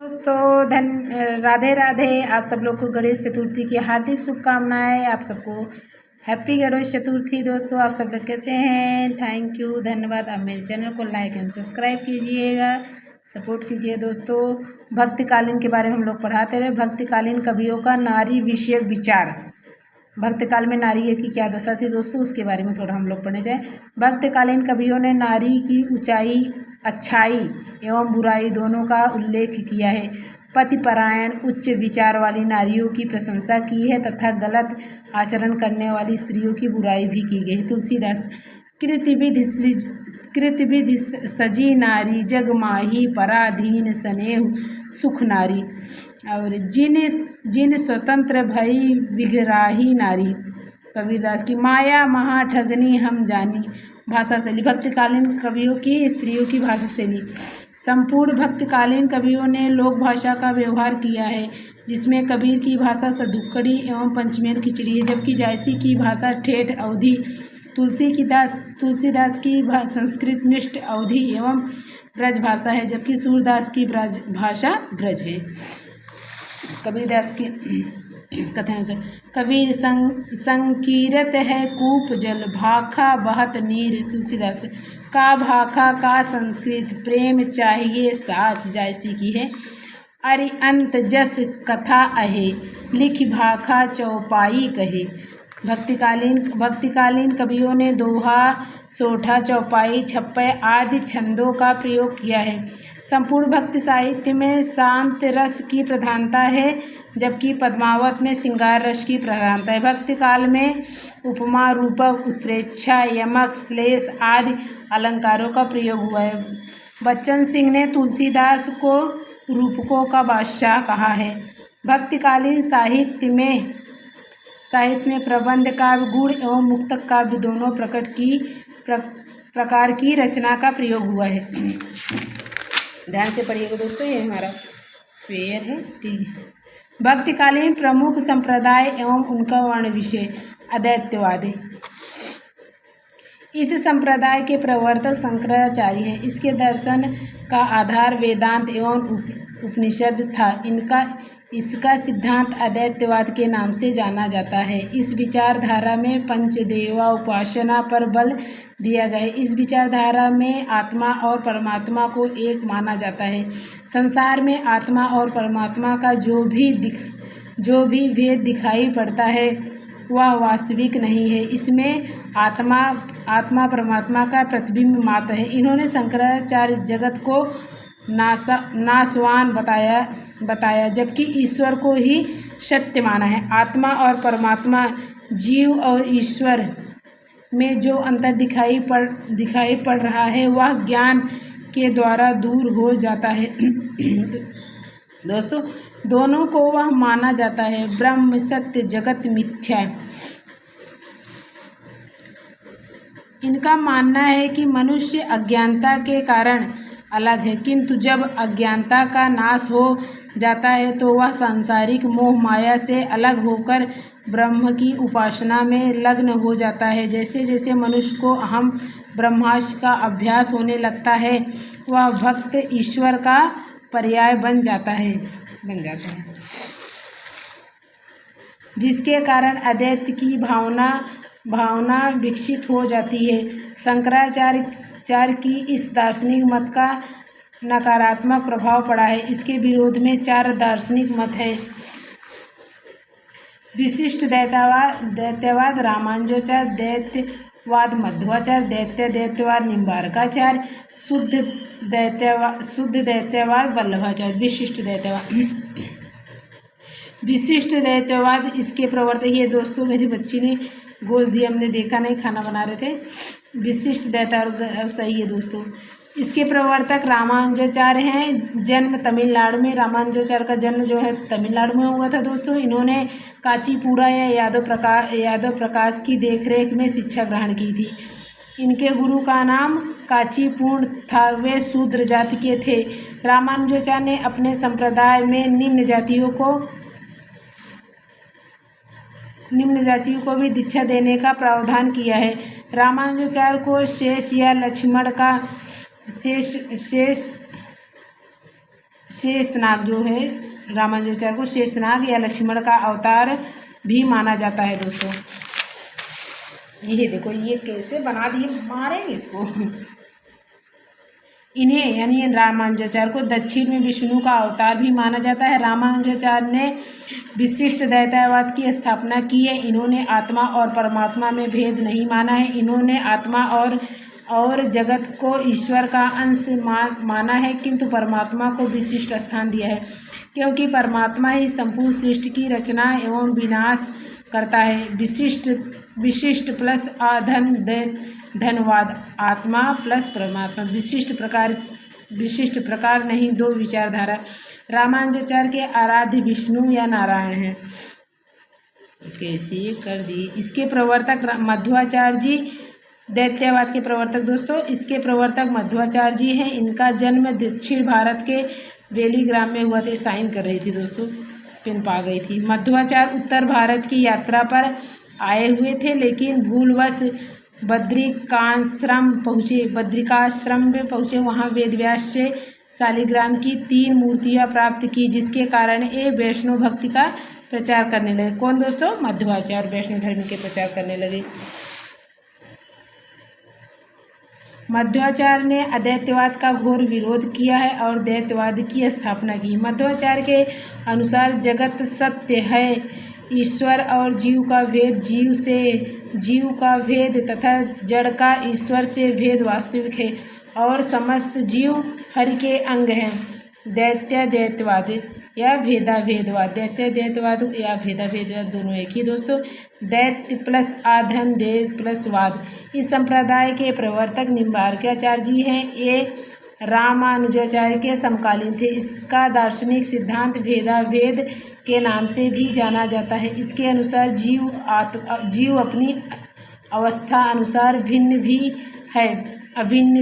दोस्तों राधे राधे। आप सब लोग को गणेश चतुर्थी की हार्दिक शुभकामनाएं। आप सबको हैप्पी गणेश चतुर्थी। दोस्तों आप सब लोग कैसे हैं? थैंक यू, धन्यवाद। आप मेरे चैनल को लाइक एवं सब्सक्राइब कीजिएगा, सपोर्ट कीजिए। दोस्तों भक्तिकालीन के बारे में हम लोग पढ़ाते रहे। भक्तिकालीन कवियों का नारी विषयक विचार। भक्तकाल में नारी की क्या दशा थी दोस्तों, उसके बारे में थोड़ा हम लोग पढ़ने जाए। भक्तकालीन कवियों ने नारी की ऊंचाई, अच्छाई एवं बुराई दोनों का उल्लेख किया है। पतिपरायण उच्च विचार वाली नारियों की प्रशंसा की है तथा गलत आचरण करने वाली स्त्रियों की बुराई भी की गई। तुलसीदास कृतविधि सजी नारी जग माही पराधीन स्नेह सुख नारी। और जिन स्वतंत्र भई विग्राही नारी। कबीरदास की माया महाठगनी हम जानी। भाषा शैली भक्तकालीन कवियों की स्त्रियों की भाषा शैली। संपूर्ण भक्तकालीन कवियों ने लोक भाषा का व्यवहार किया है, जिसमें कबीर की भाषा सदुक्कड़ी एवं पंचमेल खिचड़ी है, जबकि जायसी की भाषा ठेठ अवधी, तुलसीदास की संस्कृत निष्ठ अवधी एवं ब्रज भाषा है, जबकि सूरदास की ब्रज भाषा ब्रज है। कबीरदास की कथन कबीर संकीरत है कूप जल भाखा बहत नीर। तुलसीदास का भाखा का संस्कृत प्रेम चाहिए साच। जायसी की है अरि अंत जस कथा अहे लिख भाखा चौपाई कहे। भक्तिकालीन कवियों ने दोहा, सोठा, चौपाई, छप्पय आदि छंदों का प्रयोग किया है। संपूर्ण भक्ति साहित्य में शांत रस की प्रधानता है, जबकि पद्मावत में श्रृंगार रस की प्रधानता है। भक्ति काल में उपमा, रूपक, उत्प्रेक्षा, यमक, श्लेष आदि अलंकारों का प्रयोग हुआ है। बच्चन सिंह ने तुलसीदास को रूपकों का बादशाह कहा है। भक्तिकालीन साहित्य में प्रबंध काव्य, गुण एवं मुक्तक काव्य दोनों प्रकार की रचना का प्रयोग हुआ है। ध्यान से पढ़िएगा दोस्तों, ये हमारा फेयर है। भक्तिकालीन प्रमुख संप्रदाय एवं उनका वर्ण विषय अद्वैतवाद है। इस संप्रदाय के प्रवर्तक शंकराचार्य हैं। इसके दर्शन का आधार वेदांत एवं उपनिषद था। इसका सिद्धांत अद्वैतवाद के नाम से जाना जाता है। इस विचारधारा में पंचदेवा उपासना पर बल दिया गया है। इस विचारधारा में आत्मा और परमात्मा को एक माना जाता है। संसार में आत्मा और परमात्मा का जो भी भेद दिखाई पड़ता है वह वास्तविक नहीं है। इसमें आत्मा परमात्मा का प्रतिबिंब मात्र है। इन्होंने शंकराचार्य जगत को नाशवान बताया, जबकि ईश्वर को ही सत्य माना है। आत्मा और परमात्मा, जीव और ईश्वर में जो अंतर दिखाई पड़ रहा है वह ज्ञान के द्वारा दूर हो जाता है। दोस्तों दोनों को वह माना जाता है ब्रह्म सत्य, जगत मिथ्या। इनका मानना है कि मनुष्य अज्ञानता के कारण अलग है, किंतु जब अज्ञानता का नाश हो जाता है तो वह सांसारिक मोह माया से अलग होकर ब्रह्म की उपासना में लग्न हो जाता है। जैसे जैसे मनुष्य को अहम ब्रह्मास्म का अभ्यास होने लगता है वह भक्त ईश्वर का पर्याय बन जाता है, जिसके कारण अद्वैत की भावना विकसित हो जाती है। शंकराचार्य की इस दार्शनिक मत का नकारात्मक प्रभाव पड़ा है। इसके विरोध में 4 दार्शनिक मत हैं। विशिष्ट दैत्यवाद, रामानुजाचार्य दैत्यवाद, मध्वाचार्य दैत्यवाद, निम्बार्काचार्य, शुद्ध दैत्यवाद, वल्लभाचार्य। विशिष्ट दैत्यवाद इसके प्रवर्तक, ये दोस्तों मेरी बच्ची ने गोश्त दिया, हमने देखा नहीं, खाना बना रहे थे। विशिष्ट दैत्यवाद सही है दोस्तों। इसके प्रवर्तक रामानुजाचार्य हैं। जन्म तमिलनाडु में, रामानुजाचार्य का जन्म जो है तमिलनाडु में हुआ था दोस्तों। इन्होंने कांचीपुरा या यादव प्रकाश की देखरेख में शिक्षा ग्रहण की थी। इनके गुरु का नाम कांचीपूर्ण था। वे शूद्र जाति के थे। रामानुजाचार्य ने अपने संप्रदाय में निम्न जातियों को भी दीक्षा देने का प्रावधान किया है। रामानुजाचार्य को शेष या लक्ष्मण का शेषनाग जो है, रामानुजाचार्य को शेषनाग या लक्ष्मण का अवतार भी माना जाता है दोस्तों। ये देखो ये कैसे बना दिए, मारेंगे इसको। इन्हें यानी रामानुजाचार्य को दक्षिण में विष्णु का अवतार भी माना जाता है। रामानुजाचार्य ने विशिष्ट द्वैतवाद की स्थापना की है। इन्होंने आत्मा और परमात्मा में भेद नहीं माना है। इन्होंने आत्मा और जगत को ईश्वर का अंश माना है, किंतु परमात्मा को विशिष्ट स्थान दिया है, क्योंकि परमात्मा ही संपूर्ण सृष्टि की रचना एवं विनाश करता है। विशिष्ट प्लस धनवाद, आत्मा प्लस परमात्मा, विशिष्ट प्रकार नहीं, दो विचारधारा। रामानुजाचार्य के आराध्य विष्णु या नारायण हैं। कैसे कर दी। इसके प्रवर्तक मध्वाचार्य जी, दैत्यवाद के प्रवर्तक दोस्तों, इसके प्रवर्तक मध्वाचार्य जी हैं। इनका जन्म दक्षिण भारत के वेलीग्राम में हुआ था। साइन कर रही थी दोस्तों, पेन पा गई थी। मध्वाचार्य उत्तर भारत की यात्रा पर आए हुए थे, लेकिन भूलवश बद्रिकाश्रम में पहुँचे। वहाँ वेदव्यास से शालिग्राम की 3 मूर्तियाँ प्राप्त की, जिसके कारण ये वैष्णव भक्ति का प्रचार करने लगे। कौन दोस्तों? मध्वाचार्य वैष्णव धर्म के प्रचार करने लगे। मध्वाचार्य ने अद्वैतवाद का घोर विरोध किया है और द्वैतवाद की स्थापना की। मध्वाचार्य के अनुसार जगत सत्य है, ईश्वर और जीव का भेद, जीव का भेद तथा जड़ का ईश्वर से भेद वास्तविक है और समस्त जीव हरि के अंग हैं। द्वैतवाद या भेदाभेदवाद, द्वैतवाद या भेदाभेदवाद दोनों एक ही दोस्तों। दैत्य प्लस आधन, दैत प्लस वाद। इस संप्रदाय के प्रवर्तक निम्बार्काचार्य जी हैं। ये रामानुजाचार्य के समकालीन थे। इसका दार्शनिक सिद्धांत भेदाभेद के नाम से भी जाना जाता है। इसके अनुसार जीव अपनी अवस्था अनुसार अभिन्न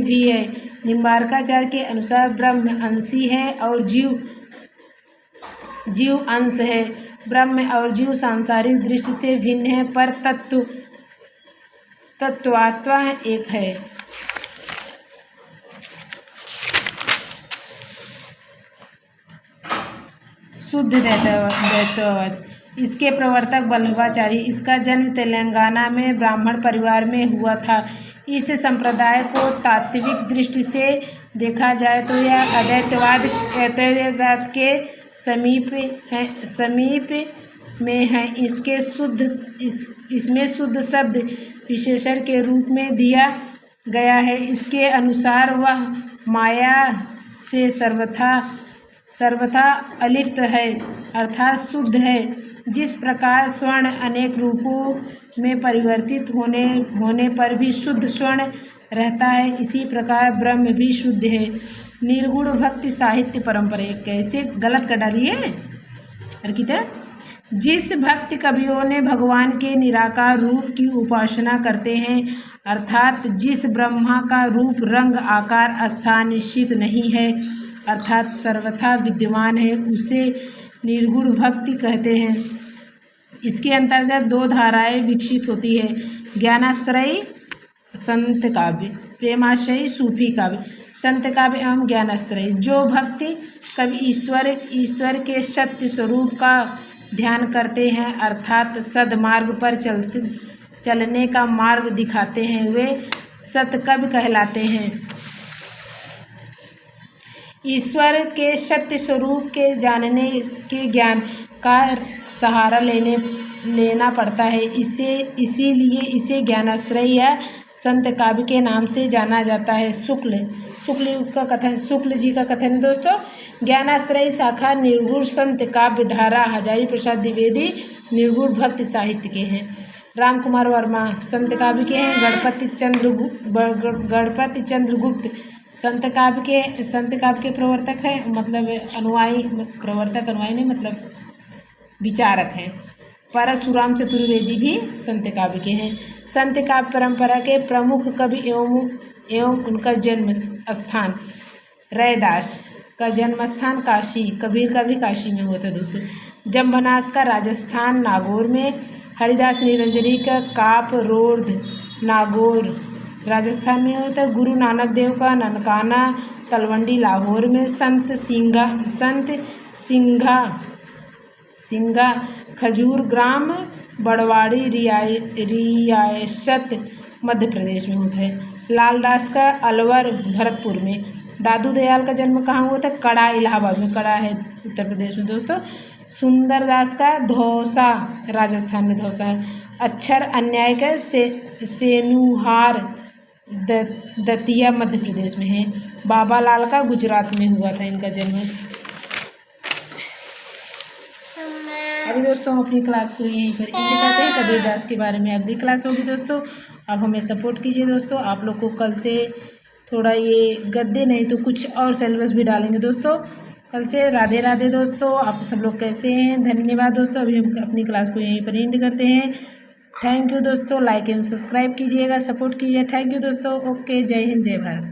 भी है। निम्बार्काचार्य के अनुसार ब्रह्म अंशी है और जीव अंश है। ब्रह्म और जीव सांसारिक दृष्टि से भिन्न है, पर तत्वात्मा एक है। शुद्ध द्वैतवाद। इसके प्रवर्तक वल्लभाचार्य। इसका जन्म तेलंगाना में ब्राह्मण परिवार में हुआ था। इस संप्रदाय को तात्विक दृष्टि से देखा जाए तो यह अद्वैतवाद के समीप में है। इसमें शुद्ध शब्द विशेषण के रूप में दिया गया है। इसके अनुसार वह माया से सर्वथा अलिप्त है, अर्थात शुद्ध है। जिस प्रकार स्वर्ण अनेक रूपों में परिवर्तित होने पर भी शुद्ध स्वर्ण रहता है, इसी प्रकार ब्रह्म भी शुद्ध है। निर्गुण भक्ति साहित्य परंपरा। कैसे गलत कर डाली है अर्किता। जिस भक्त कवियों ने भगवान के निराकार रूप की उपासना करते हैं, अर्थात जिस ब्रह्मा का रूप, रंग, आकार, स्थान निश्चित नहीं है, अर्थात सर्वथा विद्यमान है, उसे निर्गुण भक्ति कहते हैं। इसके अंतर्गत 2 धाराएं विकसित होती है, ज्ञानाश्रयी संत काव्य, प्रेमाश्रयी सूफी काव्य। संत काव्य एवं ज्ञानाश्रयी। जो भक्ति कवि ईश्वर के सत्य स्वरूप का ध्यान करते हैं, अर्थात सद्मार्ग पर चलने का मार्ग दिखाते हैं, वे सतकवि कहलाते हैं। ईश्वर के सत्य स्वरूप के जानने के ज्ञान का सहारा लेना पड़ता है। इसीलिए इसे ज्ञानाश्रय या संत काव्य के नाम से जाना जाता है। शुक्ल का कथन, शुक्ल जी का कथन है दोस्तों। ज्ञानाश्रयी शाखा निर्गुण संत काव्य धारा हजारी प्रसाद द्विवेदी निर्गुण भक्ति साहित्य के हैं। राम कुमार वर्मा संत काव्य के हैं। गणपति चंद्रगुप्त संत काव्य के प्रवर्तक हैं, मतलब अनुयायी, प्रवर्तक अनुयायी नहीं, मतलब विचारक हैं। परशुराम चतुर्वेदी भी संत काव्य के हैं। संत काव्य परंपरा के प्रमुख कवि एवं उनका जन्म स्थान, रैदास का जन्म स्थान काशी, कबीर का भी काशी में हुआ था दोस्तों। जम्बनाथ का राजस्थान नागौर में, हरिदास निरंजनी का काप रोड नागौर राजस्थान में होता है। गुरु नानक देव का ननकाना तलवंडी लाहौर में। संत सिंघा खजूर ग्राम बड़वाड़ी रियासत मध्य प्रदेश में होता है। लालदास का अलवर भरतपुर में। दादू दयाल का जन्म कहाँ हुआ था? कड़ा, इलाहाबाद में। कड़ा है उत्तर प्रदेश में दोस्तों। सुंदरदास का धौसा राजस्थान में धौसा है। अक्षर अन्याय का सेनुहार दतिया मध्य प्रदेश में है। बाबा लाल का गुजरात में हुआ था इनका जन्म। अभी दोस्तों हम अपनी क्लास को यहीं पर एंड करते हैं। कबीरदास के बारे में अगली क्लास होगी दोस्तों। आप हमें सपोर्ट कीजिए दोस्तों। आप लोग को कल से थोड़ा ये गद्य नहीं तो कुछ और सिलेबस भी डालेंगे दोस्तों कल से। राधे राधे दोस्तों, आप सब लोग कैसे हैं? धन्यवाद दोस्तों। अभी हम अपनी क्लास को यहीं पर एंड करते हैं। थैंक यू दोस्तों। लाइक एवं सब्सक्राइब कीजिएगा, सपोर्ट कीजिए। थैंक यू दोस्तों। ओके, जय हिंद, जय भारत।